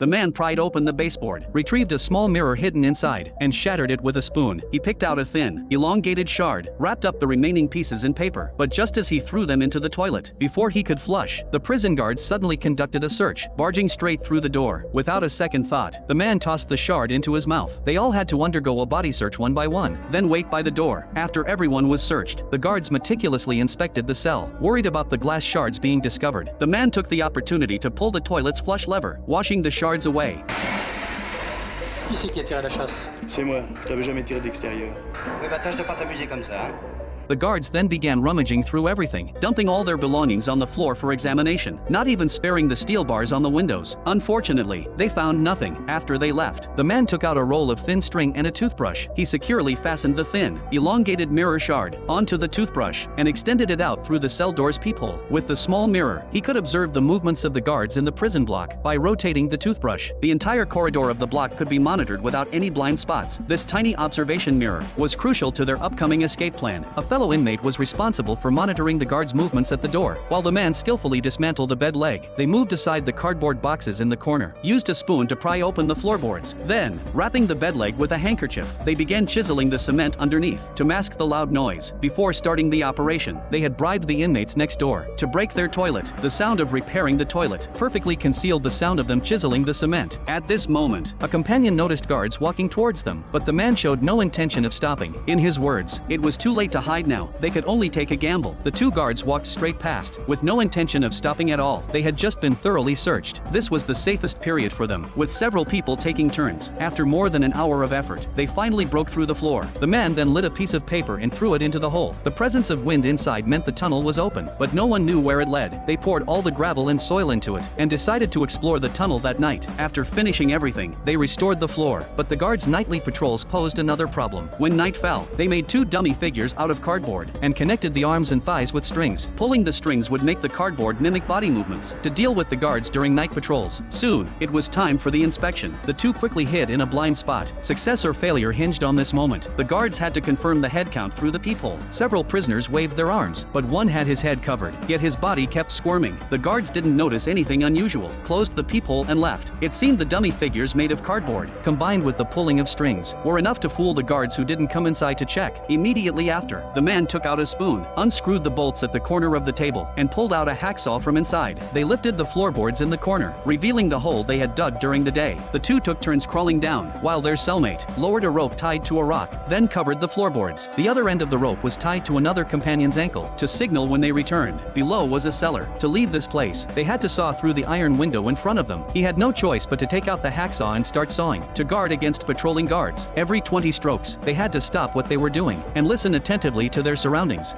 The man pried open the baseboard, retrieved a small mirror hidden inside, and shattered it with a spoon. He picked out a thin, elongated shard, wrapped up the remaining pieces in paper, but just as he threw them into the toilet, before he could flush, the prison guards suddenly conducted a search, barging straight through the door. Without a second thought, the man tossed the shard into his mouth. They all had to undergo a body search one by one, then wait by the door. After everyone was searched, the guards meticulously inspected the cell, worried about the glass shards being discovered. The man took the opportunity to pull the toilet's flush lever, washing the shards away. Qui c'est qui a tiré la chasse? C'est moi, je t'avais jamais tiré d'extérieur. Oui, bah tâche de pas t'amuser comme ça, hein. The guards then began rummaging through everything, dumping all their belongings on the floor for examination, not even sparing the steel bars on the windows. Unfortunately, they found nothing. After they left, the man took out a roll of thin string and a toothbrush. He securely fastened the thin, elongated mirror shard onto the toothbrush and extended it out through the cell door's peephole. With the small mirror, he could observe the movements of the guards in the prison block by rotating the toothbrush. The entire corridor of the block could be monitored without any blind spots. This tiny observation mirror was crucial to their upcoming escape plan. A fellow inmate was responsible for monitoring the guards' movements at the door. While the man skillfully dismantled the bed leg, they moved aside the cardboard boxes in the corner, used a spoon to pry open the floorboards. Then, wrapping the bed leg with a handkerchief, they began chiseling the cement underneath to mask the loud noise. Before starting the operation, they had bribed the inmates next door to break their toilet. The sound of repairing the toilet perfectly concealed the sound of them chiseling the cement. At this moment, a companion noticed guards walking towards them, but the man showed no intention of stopping. In his words, it was too late to hide now. They could only take a gamble. The two guards walked straight past, with no intention of stopping at all. They had just been thoroughly searched. This was the safest period for them, with several people taking turns. After more than an hour of effort, they finally broke through the floor. The man then lit a piece of paper and threw it into the hole. The presence of wind inside meant the tunnel was open, but no one knew where it led. They poured all the gravel and soil into it, and decided to explore the tunnel that night. After finishing everything, they restored the floor, but the guards' nightly patrols posed another problem. When night fell, they made two dummy figures out of cardboard and connected the arms and thighs with strings. Pulling the strings would make the cardboard mimic body movements to deal with the guards during night patrols. Soon, it was time for the inspection. The two quickly hid in a blind spot. Success or failure hinged on this moment. The guards had to confirm the head count through the peephole. Several prisoners waved their arms, but one had his head covered, yet his body kept squirming. The guards didn't notice anything unusual, closed the peephole and left. It seemed the dummy figures made of cardboard, combined with the pulling of strings, were enough to fool the guards who didn't come inside to check. Immediately after, the man took out a spoon, unscrewed the bolts at the corner of the table, and pulled out a hacksaw from inside. They lifted the floorboards in the corner, revealing the hole they had dug during the day. The two took turns crawling down, while their cellmate lowered a rope tied to a rock, then covered the floorboards. The other end of the rope was tied to another companion's ankle to signal when they returned. Below was a cellar. To leave this place, they had to saw through the iron window in front of them. He had no choice but to take out the hacksaw and start sawing, to guard against patrolling guards. Every 20 strokes, they had to stop what they were doing and listen attentively to their surroundings.